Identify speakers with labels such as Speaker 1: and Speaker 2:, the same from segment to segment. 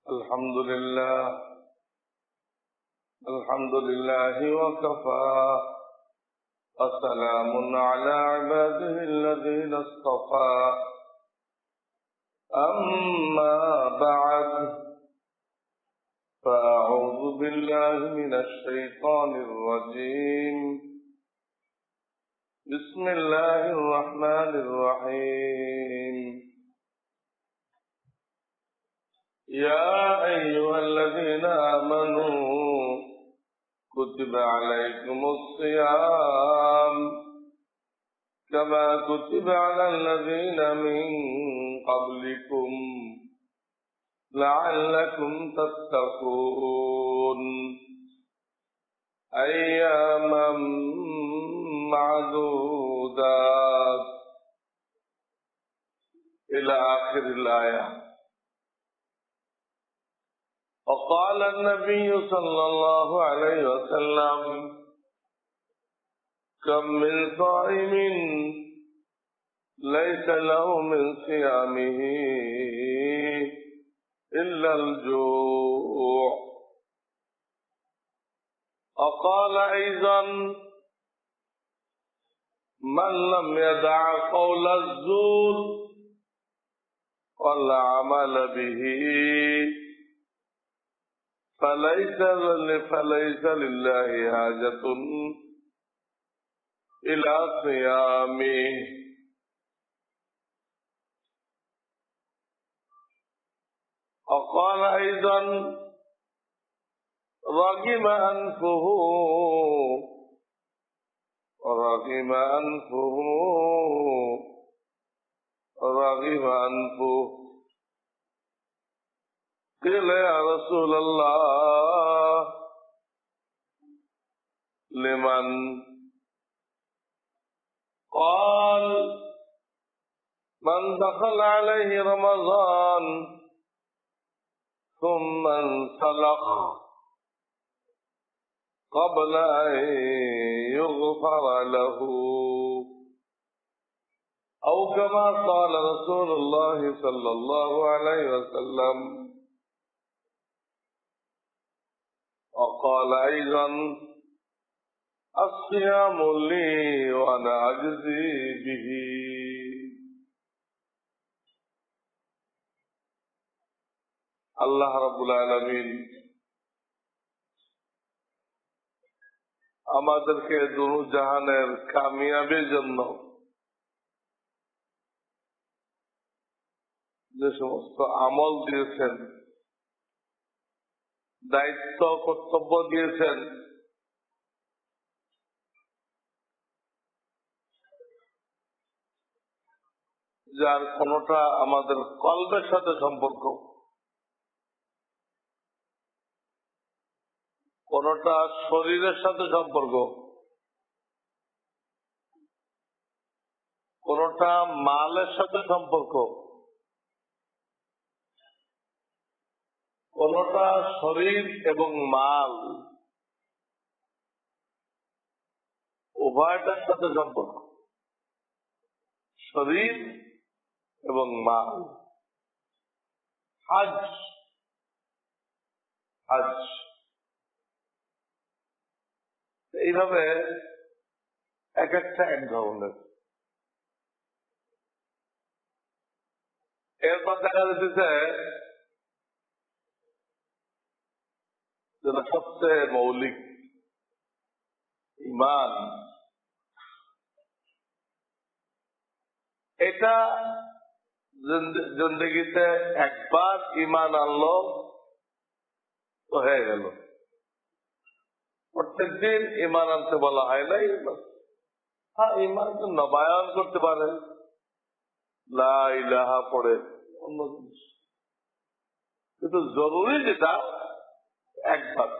Speaker 1: الحمد لله وكفى وسلام على عباده الذين اصطفى أما بعد فأعوذ بالله من الشيطان الرجيم بسم الله الرحمن الرحيم يا أيها الذين آمنوا كتب عليكم الصيام كما كتب على الذين من قبلكم لعلكم تتقون أياما معدودات إلى آخر الآية. وقال النبي صلى الله عليه وسلم كم من صائم ليس له من صيامه إلا الجوع. وقال أيضا من لم يدع قول الزور والعمل به فليس لله حاجة إلى صيامه. وقال أيضا رغم أنفه قيل يا رسول الله لمن؟ قال من دخل عليه رمضان ثم انسلخ قبل أن يغفر له أو كما قال رسول الله صلى الله عليه وسلم. وقال أيضا الصيام لي وأنا أجزي به. আল্লাহ রাব্বুল আলামিন আমাদেরকে দুনিয়া জাহানের কামিয়াবির জন্য যে সমস্ত আমল দিয়েছেন, দায়িত্ব কর্তব্য দিয়েছেন, যার কোনটা আমাদের কলবের সাথে সম্পর্ক, কোনটা শরীরের সাথে সম্পর্ক, কোনটা মালের সাথে সম্পর্ক, কোনটা শরীর এবং মাল উভয়টার সাথে সম্পর্ক, শরীর এবং মাল। হজ এইভাবে এক একটা এক ধরনের। এরপর দেখা যাচ্ছে যেটা সবচেয়ে মৌলিক, ঈমান। এটা জিন্দেগিতে একবার ঈমান আনলো তো হয়ে গেল, প্রত্যেকদিন ঈমান আনতে বলা হয় নাই। হ্যাঁ, ঈমান তো নবায়ন করতে পারে, লা ইলাহা পড়ে, অন্য জিনিস, কিন্তু জরুরি যেটা একবার।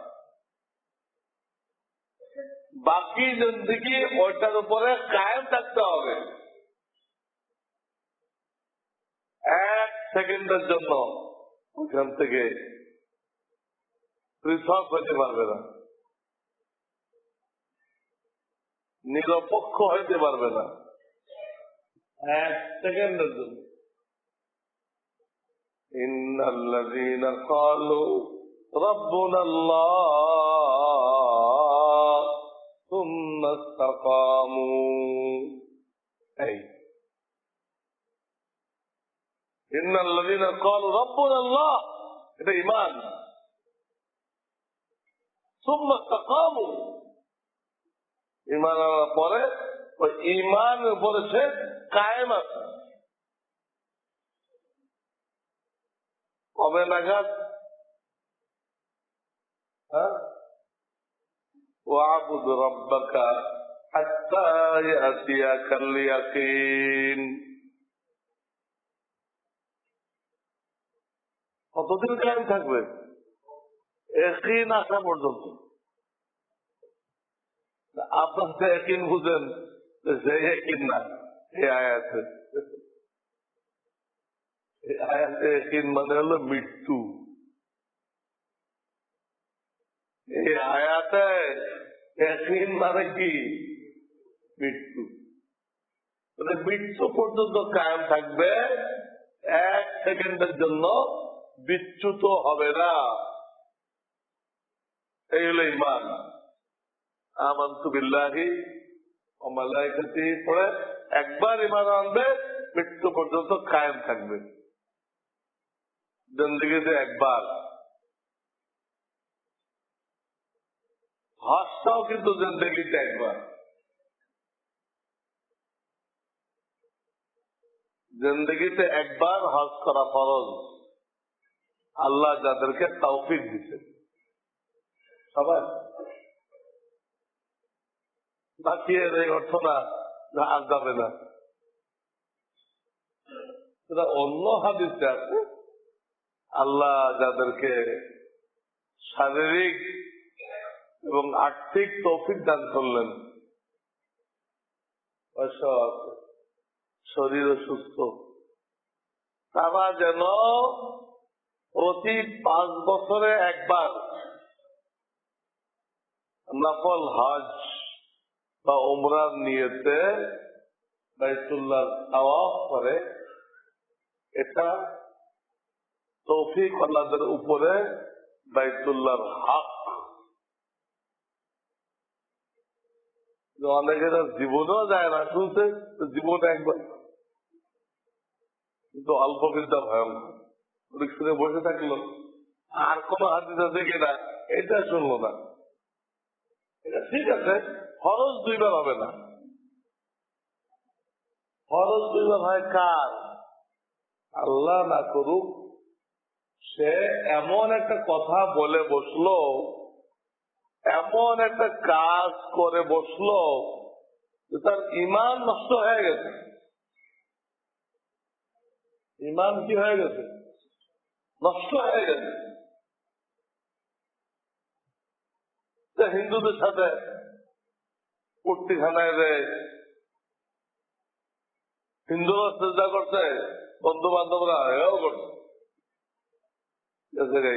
Speaker 1: বাকি জিন্দেগি ওইটার উপরে কায়েম থাকতে হবে। এক সেকেন্ডের জন্য ওইখান থেকে পৃথক হতে পারবে না, নিরপেক্ষ হইতে পারবে না। এক সেকেন্ডের জন্য ইন্নাল্লাযীনা ক্বালু রাব্বুনাল্লাহ সুম্মা ইসতাকামু। এই ইন্নাল্লাযীনা ক্বালু রাব্বুনাল্লাহ, এটা ঈমান। সুম্মা ইসতাকামু, ঈমান আনার পরে ওই ঈমানের উপরে সে কায়েম আছে। কবে নাগাদ? ওয়া'বুদ রাব্বাকা হাত্তা ইয়াতিয়াকাল ইয়াকিন। কতদিন কায়েম থাকবে? ইয়াকিন আসা পর্যন্ত। আপনার যে ইয়াকিন বুঝেন, সে ইয়াকিন না এই আয়াতে। এই আয়াতে ইয়াকিন মানে হলো মৃত্যু। এই আয়াতে ইয়াকিন মানে কি? মৃত্যু। মৃত্যু পর্যন্ত কায়েম থাকবে, 1 সেকেন্ডের জন্য বিচ্যুত হবে না। এই হলো ঈমান। আমানতু বিল্লাহি ওয়া মালাইকাতিহি পড়ে একবার ঈমান আনবে, মৃত্যু পর্যন্ত কায়েম থাকবে। জিন্দেগিতে একবার। হজটাও কিন্তু জিন্দেগিতে একবার। জিন্দেগিতে একবার হজ করা ফরজ, আল্লাহ যাদেরকে তৌফিক দিচ্ছেন সবাই। বাকি এর এই অর্থ না আর যাবে না, সেটা অন্য হাদিসে আছে। আল্লাহ যাদেরকে শারীরিক এবং আর্থিক তৌফিক দান করলেন, শরীর সুস্থ, তারা যেন প্রতি 5 বছরে একবার নফল হজ বা উমরার নিয়তে বাইতুল্লাহ তাওয়াফ করে। এটা তৌফিক আল্লাহদের উপরে বাইতুল্লাহর হক। অনেকের জীবনেও যায় না, শুনছে জীবনে একবার, কিন্তু অল্প বিদ্যা ভয়ঙ্কর। অনেক শুনে বসে থাকলো, আর কোন হাদিস আছে কিনা এটা শুনলো না। এটা ঠিক আছে, ফরজ 2 বার হবে না। ফরজ 2 বার হয় কার? আল্লাহ না করুক সে এমন একটা কথা বলে বসলো, এমন একটা কাজ করে বসলো যে তার ঈমান নষ্ট হয়ে গেছে। ঈমান কি হয়ে গেছে? নষ্ট হয়ে গেছে। হিন্দুদের সাথে কুর্তিখানায় হিন্দুরা চেষ্টা করছে, বন্ধু বান্ধবরা এও করছে।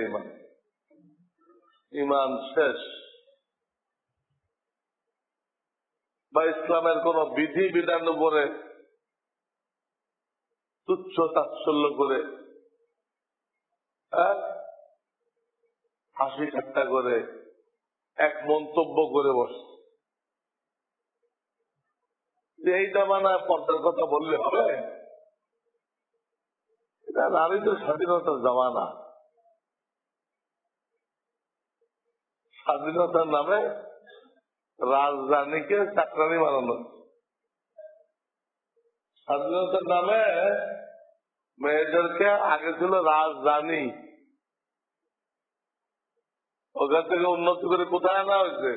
Speaker 1: ঈমান ঈমান শেষ। বা ইসলামের কোন বিধি বিধান উপরে তুচ্ছ তাচ্ছল্য করে, হাসি ঠাট্টা করে, এক মন্তব্য করে বসে। এই জামানায় পর্দার কথা বললে হবে? এটা নারীদের স্বাধীনতার জামানা। স্বাধীনতার নামে রাজধানীকে চাকরানি বানানো, স্বাধীনতার নামে মেয়েদেরকে আগে ছিল রাজধানী, ওখান থেকে উন্নতি করে কোথায় আনা হয়েছে?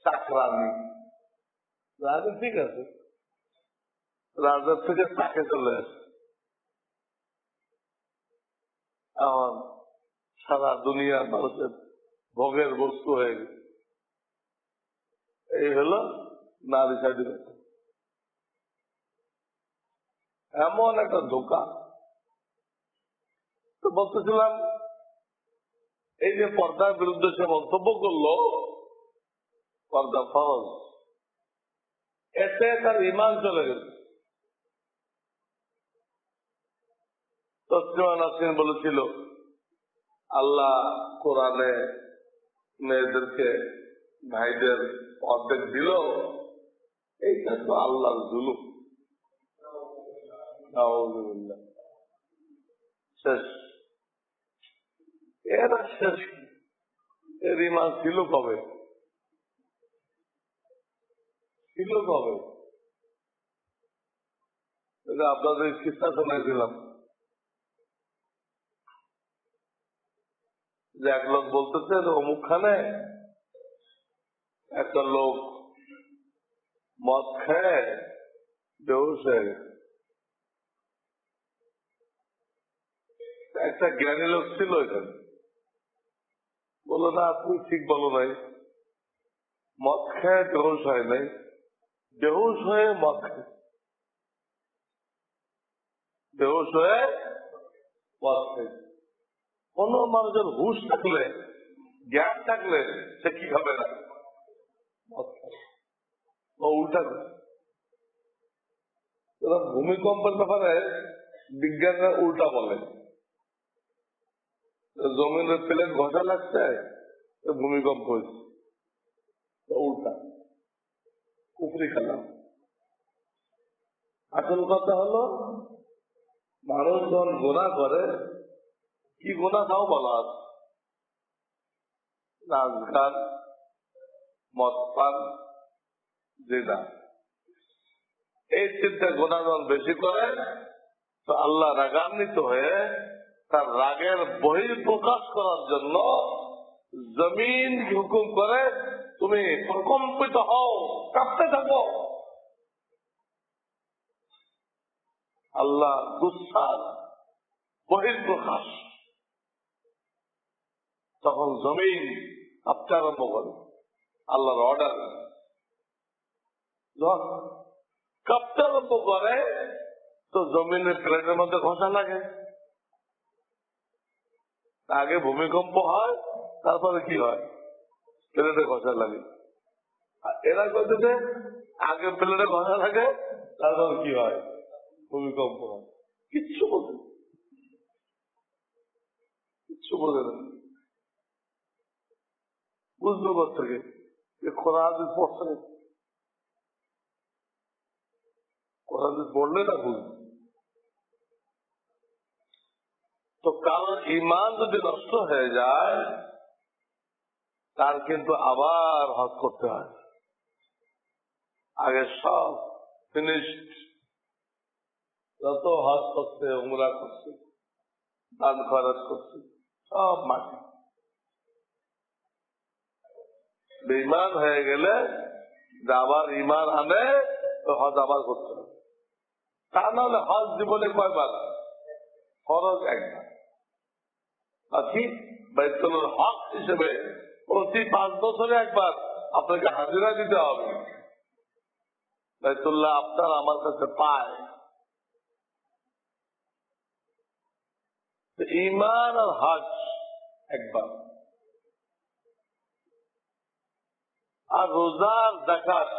Speaker 1: চাকরানি। রাজা ঠিক আছে, রাজার থেকে চাকে চলে আসে। এখন সারা দুনিয়া মানুষের ভোগের বস্তু হয়ে গেছে। এই হলো নারী স্বাধীনতা। এমন একটা ধোকা। তো বলতেছিলাম, এই যে পর্দার বিরুদ্ধে সে মন্তব্য করলো, পর্দা ফরজ, এতে তার ঈমান চলে গেছে। তসলিমা নাসরিন বলেছিল, আল্লাহ কোরআনে মেয়েদেরকে ভাইদের অর্ধেক দিল, এইটা তো আল্লাহর জুলুম। নাউযুবিল্লাহ। শেষ, এরা শেষ। এর ইমান ছিল কবে? ছিল কবে? আপনাদের কিস্তা শোনাইছিলাম যে এক লোক বলতেছে অমুকখানে একটা লোক মদ খায় বেহুশ হয়ে গেছে। একটা জ্ঞানী লোক ছিল এখানে, বললো না আপনি ঠিক বলো নাই, মদ খায় বেহুশ হয় নাই, বেহুশ হয়ে মদ খায়, বেহুশ হয়ে মদ খায়। কোন মানুষের হুশ থাকলে, জ্ঞান থাকলে সে কি খাবে না? মদ খায়। ও উল্টা করে। ভূমিকম্পের ব্যাপারে বিজ্ঞানরা উল্টা বলে, জমিনের প্লেট ঘষা লাগছে, ভূমিকম্প হয়েছে, উল্টা কুফরি খেলাম। আসল কথা হলো মানুষ যখন গুনাহ করে, কি গুনাহ তাও বলা আছে, নাচ গান, মদ পান, জিনা, এই চিন্তা গুনাহ যখন বেশি করে তো আল্লাহ রাগান্বিত হয়ে তার রাগের বহিঃপ্রকাশ করার জন্য জমিন হুকুম করে তুমি প্রকম্পিত হও, কাঁপতে থাকো। আল্লাহ গুসার বহিঃপ্রকাশ, তখন জমিন কাঁপতে আরম্ভ করে আল্লাহর অর্ডার। যখন কাঁপতে আরম্ভ করে তো জমিনের প্লেটের মধ্যে ঘষা লাগে। আগে ভূমিকম্প হয়, তারপরে কি হয়? প্লেটে ঘষা লাগে। এরা করতেছে আগে প্লেটে ঘষা লাগে, তারপর কি হয়? ভূমিকম্প হয়। কিচ্ছু বোঝে, কিচ্ছু বোঝে না। বুঝলো কোথেকে? কোরআন পড়ছে, কোরআন পড়লে না বুঝবে। তো কারণ ইমান যদি নষ্ট হয়ে যায়, তার কিন্তু আবার হজ করতে হয়। আগে সব ফিনিশড, যত হজ করছে, উমরা করছে, দান খরচ করছে, সব মাটি। বেঈমান হয়ে গেলে আবার ইমান আনে তো হজ আবার করতে হবে। তা নাহলে হজ জীবনে কয়বার? ফরজ একবার। বাকি বাইতুল হক হিসেবে প্রতি 5 বছরে একবার আপনাকে হাজিরা দিতে হবে। বাইতুল্লাহ আপনার আমার কাছে পায়। ঈমান আর হজ একবার, আর রোজার যাকাত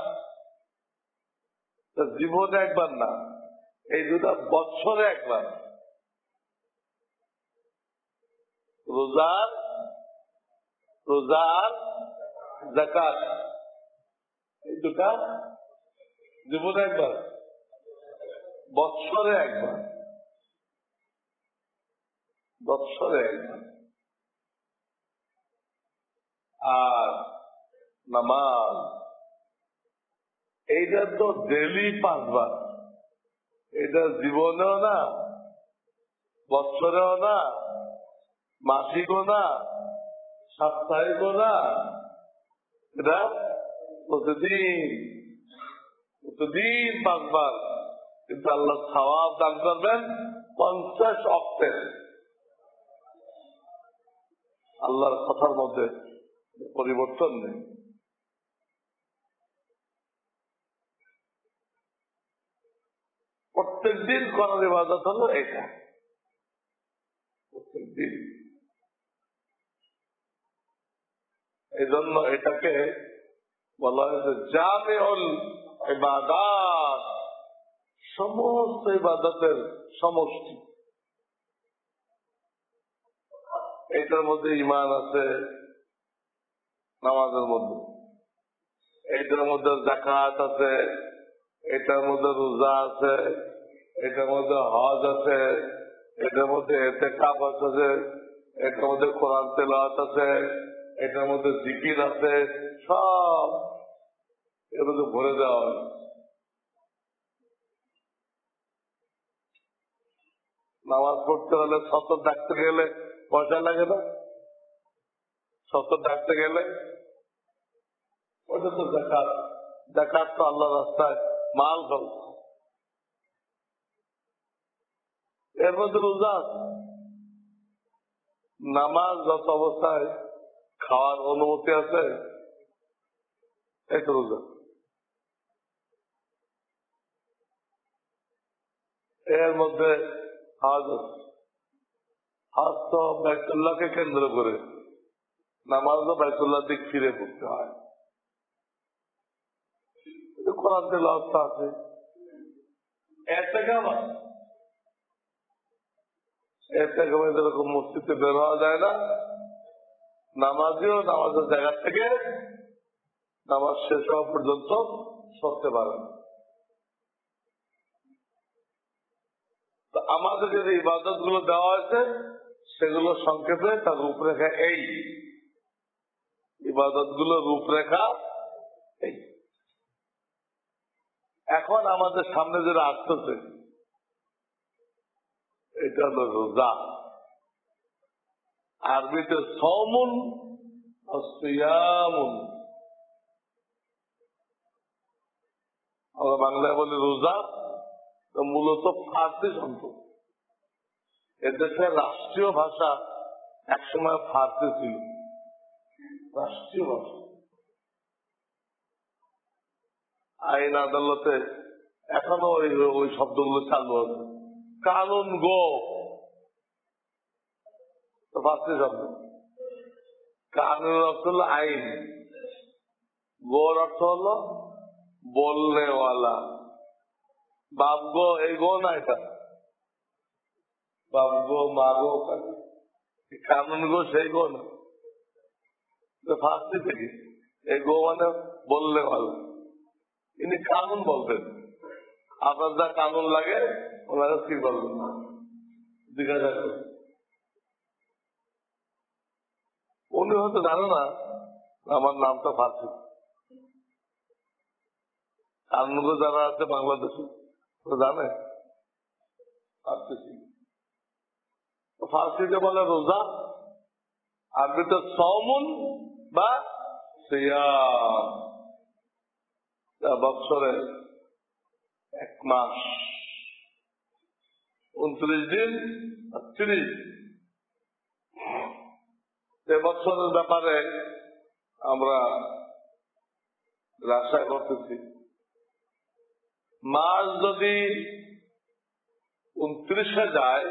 Speaker 1: জীবনে একবার না, এই দুটা বছরে একবার। রোজার যাকাত এই দুটা জীবনে একবার, বছরে একবার, বছরে একবার। আর নামাজ এইটা তো ডেলি 5 বার। এটা জীবনেও না, বছরেও না, মাসিকও না, সাপ্তাহিকও না, এটা প্রতিদিন 5 বার। কিন্তু আল্লাহ সওয়াব দান করবেন 50 অক্টের। আল্লাহর কথার মধ্যে পরিবর্তন নেই। প্রত্যেক দিন করার ইবাদত হলো এটা, প্রত্যেক দিন। এই জন্য এটাকে বলা হয়েছে জামিউল ইবাদাত, সমস্ত ইবাদতের সমষ্টি। এইটার মধ্যে ইমান আছে, নামাজের মধ্যে এইটার মধ্যে যাকাত আছে, এটার মধ্যে রোজা আছে, এটার মধ্যে হজ আছে, এটার মধ্যে ইতিকাফ আছে, এটার মধ্যে কোরআন তেলাওয়াত আছে, এটার মধ্যে জিকির আছে, সব এর মধ্যে ভরে দেওয়া হয়। নামাজ পড়তে হলে সতর ডাকতে গেলে পয়সা লাগে না? সতর ডাকতে গেলে ওটা তো যাকাত। যাকাত তো আল্লাহ রাস্তায় মাল ফেল। এর মধ্যে রোজা আছে। নামাজ যত অবস্থায় খাওয়ার অনুমতি আছে, এই তো রোজা। এর মধ্যে হজ আছে। হজ তো বাইতুল্লাহকে কেন্দ্র করে, নামাজও বাইতুল্লাহ দিক ফিরে পড়তে হয়। কোরআন তেলাওয়াত আছে, যেরকম মসজিদে বের হওয়া যায় না, নামাজিও নামাজের জায়গা থেকে নামাজ শেষ হওয়া পর্যন্ত সরতে পারে না। আমাদেরকে যে ইবাদত গুলো দেওয়া হয়েছে সেগুলো সংক্ষেপে তার রূপরেখা এই। ইবাদত গুলো রূপরেখা এই। এখন আমাদের সামনে যেটা আসতেছে এটা হলো রোজা। আরবিতে সওমুন ও সিয়ামুন, আমরা বাংলায় বলি রোজা, মূলত ফার্সি শব্দ। এদেশের রাষ্ট্রীয় ভাষা একসময় ফার্সি ছিল, রাষ্ট্রীয় ভাষা। আইন আদালতে এখনো ওই শব্দগুলো চালু আছে। কানুন গো ফার্সি শব্দ। কানুনের অর্থ হলো আইন, গোর অর্থ হলো বলনেওয়ালা। বাপ গো, এই গো না, এটা বাপ গো মা গো, কানুন গো সেই গো না, ফার্সি থেকে। এই গো মানে বলনেওয়ালা। ইনি কানুন বলবেন। আপনার যা কানুন লাগে ওনারা কি বলবেন জিজ্ঞাসা করবেন। উনি হয়তো জানে না আমার নামটা ফার্সি। কানুনগো যারা আছে বাংলাদেশে জানে ফার্সিতে বলে রোজা, আরবিতে সওমুন বা সিয়াম। বৎসরে 1 মাস 29 দিন 30। এ বৎসরের ব্যাপারে আমরা আশা করতেছি মাস যদি 29-এ যায়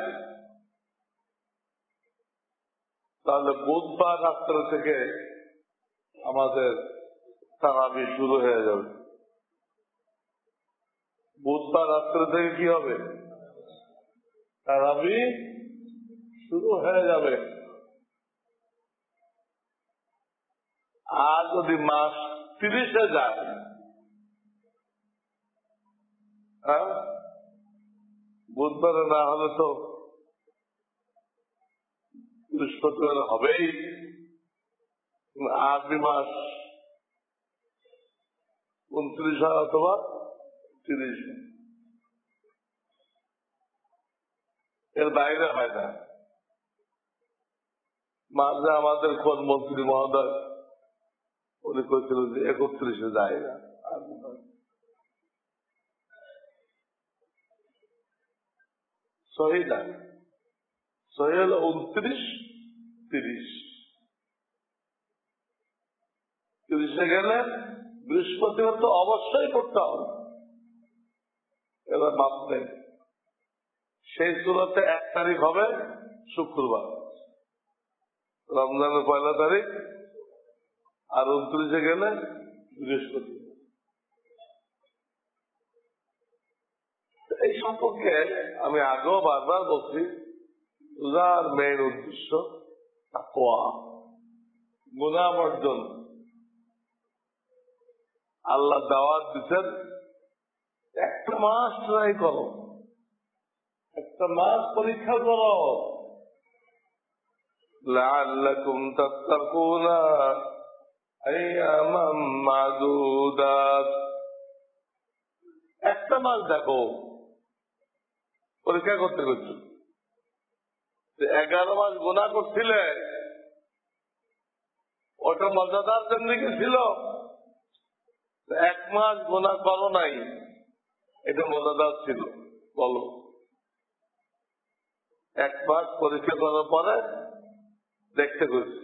Speaker 1: তাহলে বুধবার রাত্র থেকে আমাদের তারাবি শুরু হয়ে যাবে। বুধবার রাত্র থেকে কি হবে? তারাবি শুরু হয়ে যাবে। আর যদি মাস 30-এ যায়, বুধবারে না হলে তো বৃহস্পতিবার হবেই। আরবি মাস 29 হয় অথবা 30। এর বাইরে হয় না। মাঝে আমাদের কোন মন্ত্রী মহোদয় উনি কইছিল যে 31-এ যায় না। সহি না, সহি হল 29-30। 30-এ গেলে বৃহস্পতিবার তো অবশ্যই করতে হবে। এবার মাপ নেই। সেই সুরাতে 1 তারিখ হবে শুক্রবার, রমজানের 1 তারিখ, আর 29-এ গেলে বৃহস্পতি। এই সম্পর্কে আমি আগেও বারবার বলছি, রোজার মেইন উদ্দেশ্য তাকওয়া, গুনাহ বর্জন। আল্লাহ দাওয়াত দিচ্ছেন একটা মাস ট্রাই করো, একটা মাস পরীক্ষা করো, লাআল্লাকুম তাত্তাকুনা আইয়ামান মাদুদাত। একটা মাস দেখো, পরীক্ষা করতে করছো। 11 মাস গুনাহ করছিলে, ওটা মজাদার জিন্দেগি ছিল। 1 মাস গুনাহ করো নাই, এটা মজাদার ছিল। বলো, 1 মাস পরীক্ষা করার পরে দেখতে করছি।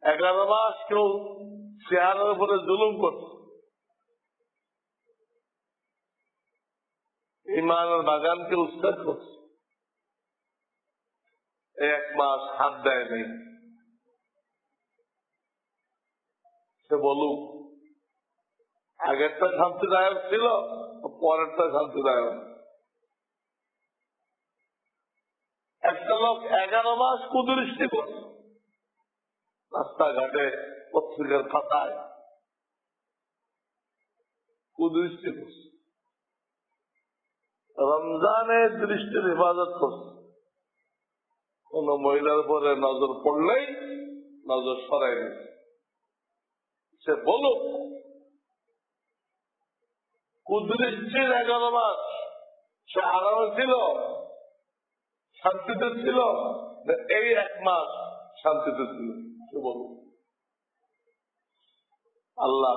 Speaker 1: 11 মাস কেউ চেহারার উপরে জুলুম করছে, ইমানের বাগানকে উচ্ছেদ করছে, 1 মাস হাত দেয় নেই। সে বলুক আগেরটা শান্তিদায়ক ছিল, পরেরটা শান্তিদায়ক। একটা লোক 11 মাস কুদৃষ্টি করছে, রাস্তাঘাটে পত্রিকার খাতায় কুদৃষ্টি করছে, রমজানে দৃষ্টির হেফাজত করছে। কোন মহিলার উপরে নজর পড়লেই নজর সরাই দিচ্ছে। সে বলুক কুদৃষ্টির 11 মাস সে আরামে ছিল, শান্তিতে ছিল, এই 1 মাস শান্তিতে ছিল। সে বলুক। আল্লাহ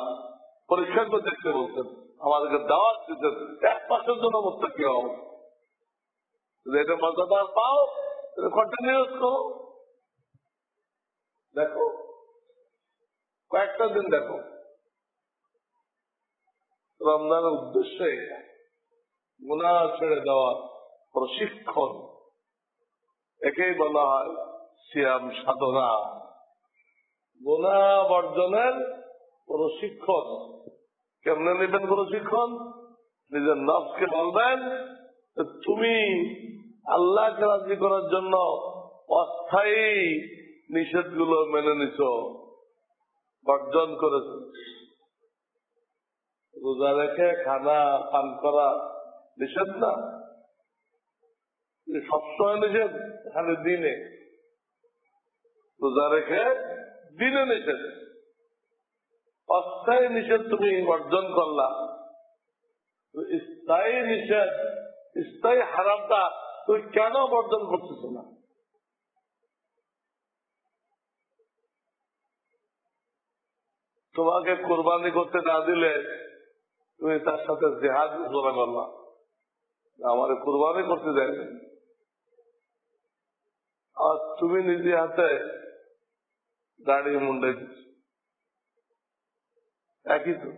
Speaker 1: পরীক্ষা করে দেখতে বলছেন, আমাদেরকে দাওয়াত দিতেন 1 মাসের জন্য মুত্তাকি হও। এটা মজাদার পাও, কন্টিনিউস করো। দেখো কয়েকটা দিন দেখো, রমজানের উদ্দেশ্যে গুনাহ ছেড়ে দেওয়া প্রশিক্ষণ, একেই বলা হয় সিয়াম সাধনা। গুনাহ বর্জনের প্রশিক্ষণ। কেমনে নেবেন প্রশিক্ষণ? নিজের নফসকে বলবেন তুমি আল্লাহকে রাজি করার জন্য অস্থায়ী নিষেধগুলো মেনে নিছ, বর্জন করেছ। রোজা রেখে খানা পান করা নিষেধ না, সবসময় নিষেধ, খালি দিনে। রোজা রেখে দিনে নিষেধ, অস্থায়ী নিষেধ তুমি বর্জন করলা। স্থায়ী নিষেধ, স্থায়ী হারামটা তুমি কেন বর্জন করতেছ না? তোমাকে কোরবানি করতে না দিলে তুমি তার সাথে জেহাদ ঘোষণা করলা, আমার কোরবানি করতে দেয়। আর তুমি নিজে হাতে দাড়ি মুন্ডে দিচ্ছ, একই তো।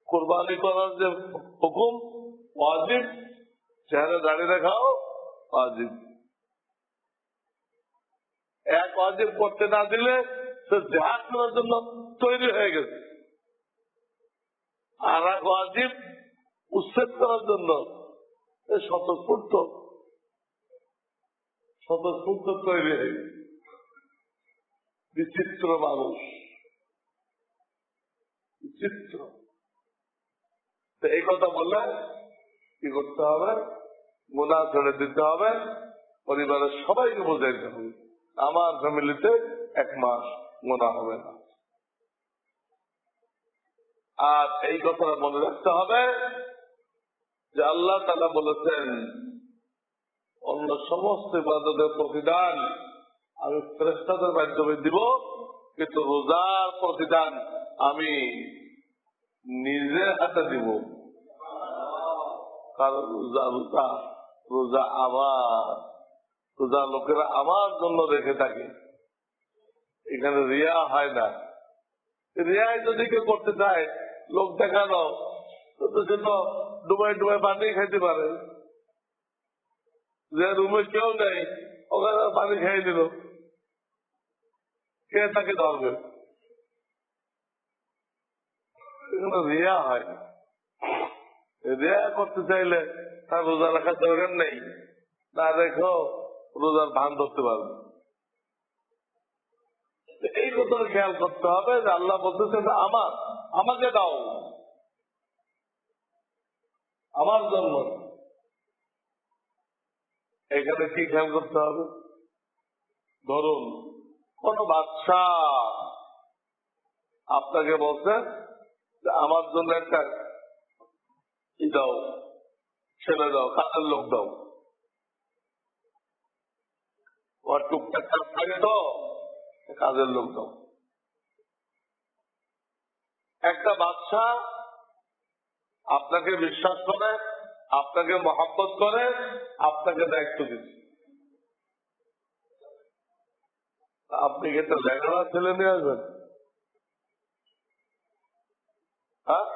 Speaker 1: কোরবানি করার যে হুকুম ওয়াজিব, চেহারা দাড়ি রাখাও ওয়াজিব। এক ওয়াজিব করতে না দিলে সে জেহাদ করার জন্য তৈরি হয়ে গেছে, আর এক ওয়াজিব উচ্ছেদ করার জন্য স্বতঃস্ফূর্ত তৈরি হয়ে গেছে। বিচিত্র মানুষ, বিচিত্র। এই কথা বললে কি করতে হবে? গুনাহ ছেড়ে দিতে হবে, পরিবারের সবাইকে বোঝাইতে হবে আমার ফ্যামিলিতে 1 মাস গুনাহ হবে না। আর এই কথা মনে রাখতে হবে যে আল্লাহ তাআলা বলেছেন অন্য সমস্ত ইবাদতের প্রতিদান আমি ফেরেশতাদের মাধ্যমে দিব, কিন্তু রোজার প্রতিদান আমি নিজের হাতে দিব। কারণ রোজা আমার, রোজা লোকেরা আমার জন্য রেখে থাকে, এখানে রিয়া হয় না। রিয়ায় যদি কেউ করতে চায় লোক দেখানো, তো সে তো ডুবাই ডুবাই পানি খাইতে পারে। যে রুমে কেউ নেই ওখানে পানি খাইয়ে দিল, কে তাকে ধরবে? এখানে রিয়া হয় না। রেয়া করতে চাইলে তার রোজা রাখার দরকার নেই, না রেখো রোজার ভান ধরতে পারবে। এই কথাটা খেয়াল করতে হবে যে আল্লাহ বলতেছে আমাকে দাও, আমার জন্য। এখানে কি খেয়াল করতে হবে? ধরুন কোন বাদশাহ আপনাকে বলছে যে আমার জন্য একটা কি দাও, ছেলে দাও, কাজের লোক দাও। ওর টুকটাক কাজ থাকে তো, কাজের লোক দাও। একটা বাদশাহ আপনাকে বিশ্বাস করে, আপনাকে মহব্বত করে, আপনাকে দায়িত্ব দিচ্ছে। আপনি কি একটা লেখাপড়া ছেলে নিয়ে আসবেন? হ্যাঁ,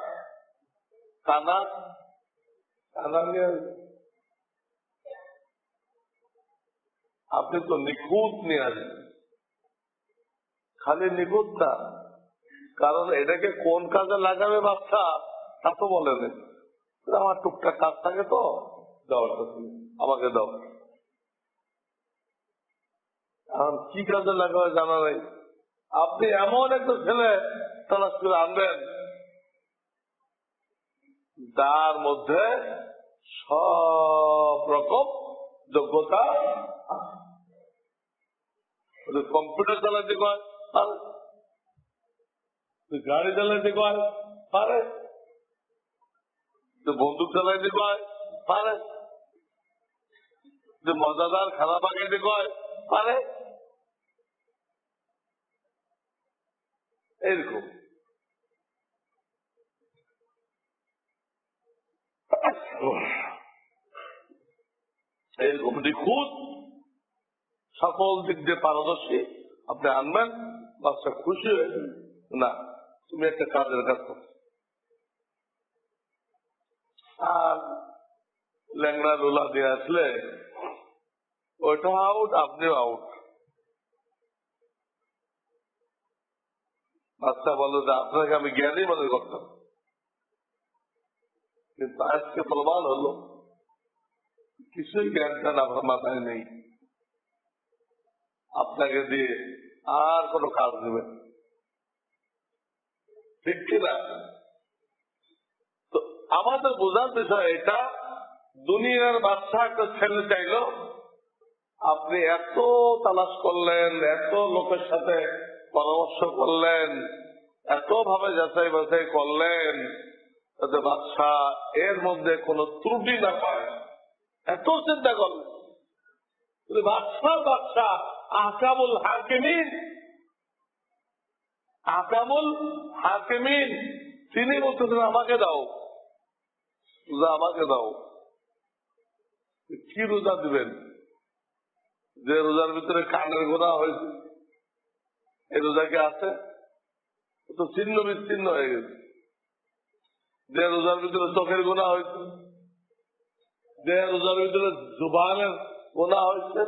Speaker 1: কানা নিয়ে আসবেন? আপনি তো নিখুঁত নিয়ে আসবেন। খালি নিখুঁত না, কারণ এটাকে কোন কাজে লাগাবে বাচ্চা তা তো বলে নেই। আমার টুকটাক কাজ থাকে তো, দাও আমাকে দাও। এখন কি কাজে লাগাবে জানা নেই। আপনি এমন একটা ছেলে তালাশ করে আনবেন যার মধ্যে সব রকম যোগ্যতা, কম্পিউটার চালাতে পারে, গাড়ি চালাতে পারে, বন্দুক চালাইতে পারে, মজাদার খানা পাকাইতে পারে, এরকম। এরকম নিখুঁত সকল দিক দিয়ে পারদর্শী আপনি আনবেন, বাচ্চা খুশি হয়ে না তুমি একটা কাজের কাজ করছো। আর ল্যাংড়া লোলা দিয়ে আসলে ওইটাও আউট, আপনিও আউট। বাচ্চা বলো যে আপনাকে আমি জ্ঞানী মনে করতাম, কিন্তু আজকে প্রমাণ হলো কিছুই জ্ঞানটা আমার মাথায় নেই। আপনাকে দিয়ে আর কোনো কাজ নেবেন, ঠিক কিনা? তো আমাদের বোঝার বিষয় এটা, দুনিয়ার বাচ্চা একটা ছেলে চাইলো, আপনি এত তালাশ করলেন, এত লোকের সাথে পরামর্শ করলেন, এত ভাবে যাচাই বাছাই করলেন যাতে বাচ্চা এর মধ্যে কোনো ত্রুটি না পায়, এত চিন্তা করলেন। বাচ্চা আহকামুল হাকিমিন তিনি বলতেছেন আমাকে দাও রোজা, আমাকে দাও। কি রোজা দিবেন? যে রোজার ভিতরে কানের গোনা হয়েছে, এই রোজা কি আছে? তো ছিন্ন বিচ্ছিন্ন হয়ে গেছে। যে রোজার ভিতরে চোখের গোনা হয়েছে, যে রোজার ভিতরে জুবানের গোনা হয়েছে,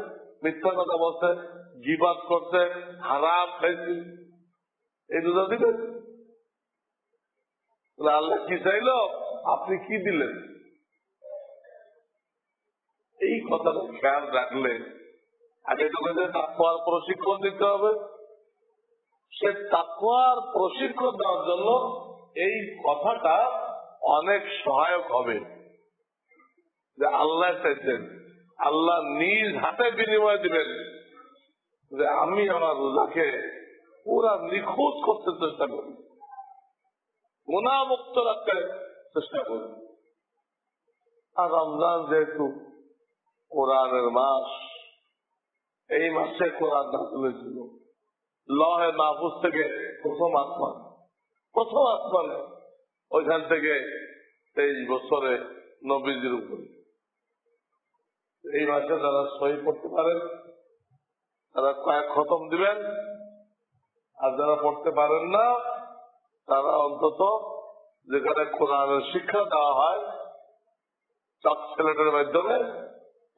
Speaker 1: মিথ্যা কথা বলছে, গিবাদ করছে, হারাম খাইছে, এই রোজা দিবেন? আল্লাহ কি চাইলো, আপনি কি দিলেন? এই কথাটা খেয়াল রাখলে আগে তোকে তাকওয়ার প্রশিক্ষণ দিতে হবে। সে তাকওয়ার প্রশিক্ষণ দেওয়ার জন্য এই কথাটা অনেক সহায়ক হবে যে আল্লাহ চাইছেন, আল্লাহ নিজ হাতে বিনিময় দিবেন যে আমি আমার রোজাকে পুরা নিখুঁত করতে চেষ্টা করি, গুনাহমুক্ত রাখতে চেষ্টা করি। আর রমজান যেহেতু কোরআনের মাস, এই মাসে কোরআন নাযিল হয়েছিল লহে মাহফুজ থেকে প্রথম আসমানে, ওইখান থেকে 23 বছরে নবীজির উপরে। এই মাসে যারা সহি পড়তে পারেন তারা কয়েক খতম দিবেন, আর যারা পড়তে পারেন না তারা অন্তত যেখানে কোরআনের শিক্ষা দেওয়া হয় চাপ ছেলেটার মাধ্যমে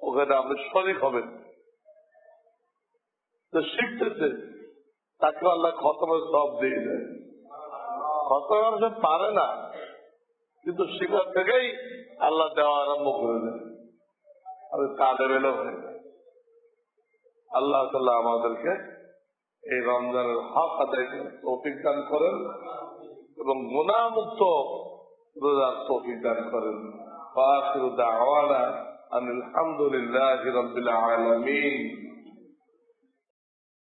Speaker 1: ওখানে আপনি শরীক হবেন। তো শিখতেছে তাকে আল্লাহ খতমের সব দিয়ে দেয়। খতম সে পারে না, কিন্তু শিকার থেকেই আল্লাহ দেওয়া আরম্ভ করে দেন, আমি কাদের এলো হয়ে যায়। আল্লাহ তাআলা আমাদেরকে এই রমজানের হক আদায় করে তৌফিক দান করেন এবং গুনাহমুক্ত রোজার তৌফিক দান করেন। ওয়া আখিরু দাওয়ানা আনিল হামদুলিল্লাহি রাব্বিল আলামিন।